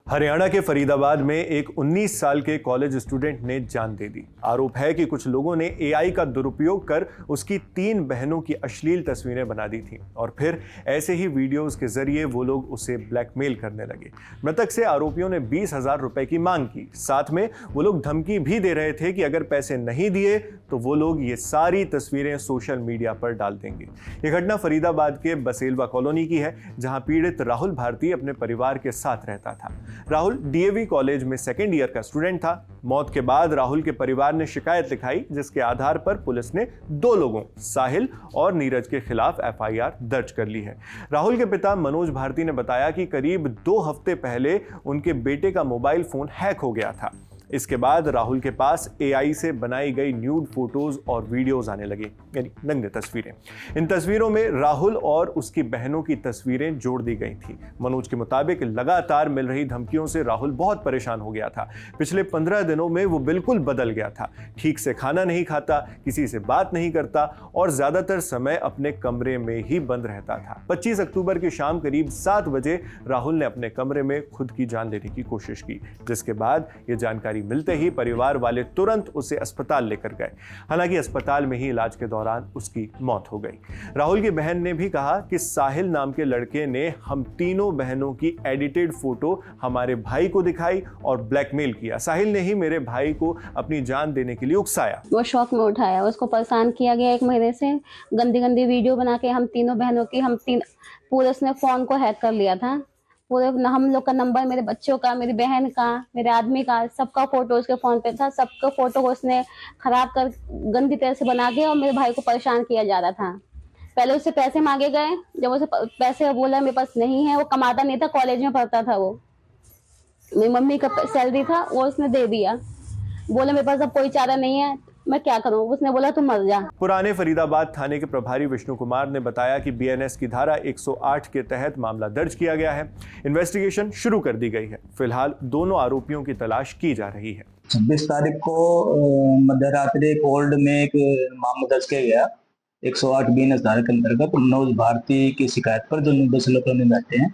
हरियाणा के फरीदाबाद में एक 19 साल के कॉलेज स्टूडेंट ने जान दे दी। आरोप है कि कुछ लोगों ने एआई का दुरुपयोग कर उसकी 3 बहनों की अश्लील तस्वीरें बना दी थीं और फिर ऐसे ही वीडियोस के जरिए वो लोग उसे ब्लैकमेल करने लगे। मृतक से आरोपियों ने 20,000 रुपए की मांग की। साथ में वो लोग धमकी भी दे रहे थे कि अगर पैसे नहीं दिए तो वो लोग ये सारी तस्वीरें सोशल मीडिया पर डाल देंगे। ये घटना फरीदाबाद के बसेलवा कॉलोनी की है, जहां पीड़ित राहुल भारती अपने परिवार के साथ रहता था। राहुल डीएवी कॉलेज में सेकेंड ईयर का स्टूडेंट था। मौत के बाद राहुल के परिवार ने शिकायत लिखाई, जिसके आधार पर पुलिस ने 2 लोगों साहिल और नीरज के खिलाफ एफआईआर दर्ज कर ली है। राहुल के पिता मनोज भारती ने बताया कि करीब 2 हफ्ते पहले उनके बेटे का मोबाइल फोन हैक हो गया था। इसके बाद राहुल के पास एआई से बनाई गई न्यूड फोटोज और वीडियोस आने लगे, यानी नग्न तस्वीरें। इन तस्वीरों में राहुल और उसकी बहनों की तस्वीरें जोड़ दी गई थी। मनोज के मुताबिक लगातार मिल रही धमकियों से राहुल बहुत परेशान हो गया था। पिछले 15 दिनों में वो बिल्कुल बदल गया था। ठीक से खाना नहीं खाता, किसी से बात नहीं करता और ज्यादातर समय अपने कमरे में ही बंद रहता था। 25 अक्टूबर की शाम करीब 7 बजे राहुल ने अपने कमरे में खुद की जान लेने की कोशिश की, जिसके बाद ये जानकारी मिलते ही परिवार वाले तुरंत उसे अस्पताल लेकर गए। हालांकि अस्पताल में ही इलाज के दौरान उसकी मौत हो गई। राहुल की बहन ने भी कहा कि साहिल नाम के लड़के ने हम तीनों बहनों की एडिटेड फोटो हमारे भाई को दिखाई और ब्लैकमेल किया। साहिल ने ही मेरे भाई को अपनी जान देने के लिए उकसाया। वो शौक में उठाया, उसको परेशान किया गया 1 महीने से। गंदी गंदी वीडियो बना के हम तीनों बहनों की पूरे उसने फोन को हैक कर लिया था। पूरे हम लोग का नंबर, मेरे बच्चों का, मेरी बहन का, मेरे आदमी का, सबका फोटो उसके फोन पे था। सबका फोटो को उसने खराब कर गंदी तरह से बना के और मेरे भाई को परेशान किया जा रहा था। पहले उससे पैसे मांगे गए। जब उसे पैसे बोला मेरे पास नहीं है, वो कमाता नहीं था, कॉलेज में पढ़ता था। वो मेरी मम्मी का सैलरी था, वो उसने दे दिया। बोले मेरे पास अब कोई चारा नहीं है, मैं क्या करूं। उसने बोला तुम मर जा। पुराने फरीदाबाद थाने के प्रभारी विष्णु कुमार ने बताया कि बीएनएस की धारा 108 के तहत मामला दर्ज किया गया है। इन्वेस्टिगेशन शुरू कर दी गई है। फिलहाल दोनों आरोपियों की तलाश की जा रही है। 26 तारीख को मध्यरात्रि कोल्ड में एक मामला दर्ज किया गया 108 बीएनएस धारा के अंतर्गत मनोज भारती की शिकायत पर, जो बसेलवा कॉलोनी में रहते हैं।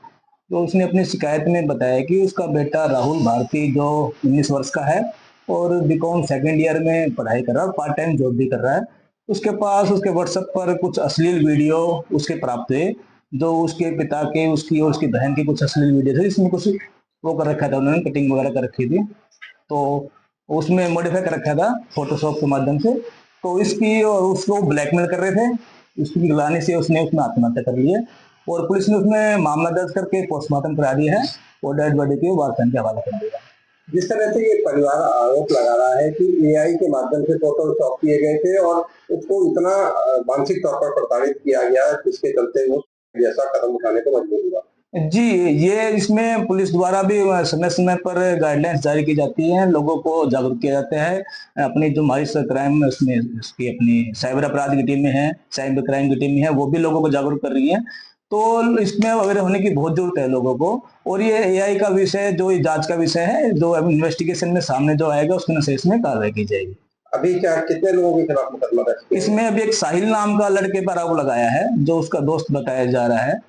तो उसने अपनी शिकायत में बताया कि उसका बेटा राहुल भारती, जो 19 वर्ष का है और बीकॉम सेकेंड ईयर में पढ़ाई कर रहा है और पार्ट टाइम जॉब भी कर रहा है, उसके पास उसके व्हाट्सएप पर कुछ अश्लील वीडियो उसके प्राप्त हुए, जो उसके पिता के, उसकी और उसकी बहन की कुछ अश्लील वीडियो थे। इसमें कुछ वो कर रखा था, उन्होंने कटिंग वगैरह कर रखी थी, तो उसमें मॉडिफाई कर रखा था फोटोशॉप के माध्यम से। तो इसकी और उसको ब्लैकमेल कर रहे थे। उसकी गिलाने से उसने उसमें आत्महत्या कर ली है और पुलिस ने उसमें मामला दर्ज करके पोस्टमार्टम करा दिया है और डेड बॉडी के वारसन के हवाले कर दिया। जिस तरह से ये परिवार आरोप लगा रहा है कि एआई के माध्यम से फोटोशॉप किए गए थे और उसको इतना मानसिक तौर पर प्रताड़ित किया गया, जिसके चलते वो जैसा कदम उठाने को मजबूर हुआ। जी, ये इसमें पुलिस द्वारा भी समय समय पर गाइडलाइंस जारी की जाती हैं, लोगों को जागरूक किया जाता है। अपनी जो हमारी क्राइम उसमें उसकी अपनी साइबर अपराध की टीमें हैं, साइबर क्राइम की टीमें हैं, वो भी लोगों को जागरूक कर रही है। तो इसमें वगैरह होने की बहुत जरूरत है लोगों को। और ये एआई का विषय, जो जांच का विषय है, जो इन्वेस्टिगेशन में सामने जो आएगा उसके अनुसार इसमें कार्रवाई की जाएगी। अभी क्या कितने लोगों के खिलाफ मुकदमा दर्ज किया? इसमें अभी एक साहिल नाम का लड़के पर आरोप लगाया है, जो उसका दोस्त बताया जा रहा है।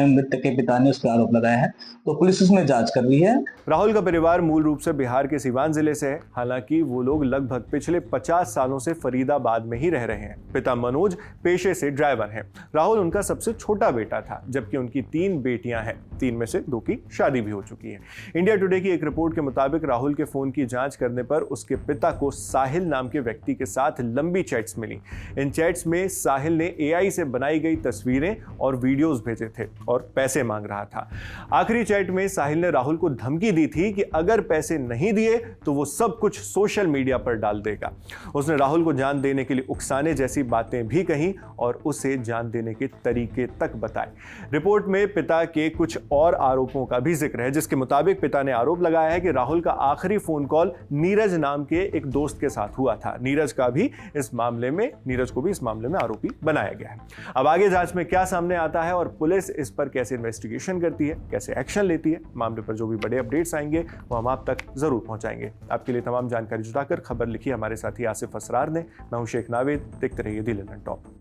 मृतक के पिता ने उस पर आरोप लगाया है, तो पुलिस उसमें जांच कर रही है। राहुल का परिवार मूल रूप से बिहार के सीवान जिले से है। हालांकि वो लोग लगभग पिछले 50 सालों से फरीदाबाद में ही रह रहे हैं। पिता मनोज पेशे से ड्राइवर हैं। राहुल उनका सबसे छोटा बेटा था, जबकि उनकी 3 बेटियां हैं। 3 में से 2 की शादी भी हो चुकी है। इंडिया टुडे की एक रिपोर्ट के मुताबिक राहुल के फोन की जांच करने पर उसके पिता को साहिल नाम के व्यक्ति के साथ लंबी चैट्स मिली। इन चैट्स में साहिल ने एआई से बनाई गई तस्वीरें और वीडियोस भेजे थे और पैसे मांग रहा था। आखिरी चैट में साहिल ने राहुल को धमकी दी थी कि अगर पैसे नहीं दिए तो वो सब कुछ सोशल मीडिया पर डाल देगा। उसने राहुल को जान देने के लिए उकसाने जैसी बातें भी कही और उसे जान देने के तरीके तक बताए। रिपोर्ट में पिता के कुछ और आरोपों का भी जिक्र है, जिसके मुताबिक पिता ने आरोप लगाया है कि राहुल का आखिरी फोन कॉल नीरज नाम के एक दोस्त के साथ हुआ था। नीरज को भी इस मामले में आरोपी बनाया गया है। अब आगे जांच में क्या सामने आता है और पुलिस इस पर कैसे इन्वेस्टिगेशन करती है, कैसे एक्शन लेती है, मामले पर जो भी बड़े अपडेट्स आएंगे वो हम आप तक जरूर पहुंचाएंगे। आपके लिए तमाम जानकारी जुटाकर खबर लिखी हमारे साथी आसिफ असरार ने। मैं हूं शेख नावेद। देखते रहिए दी लंदन टॉप।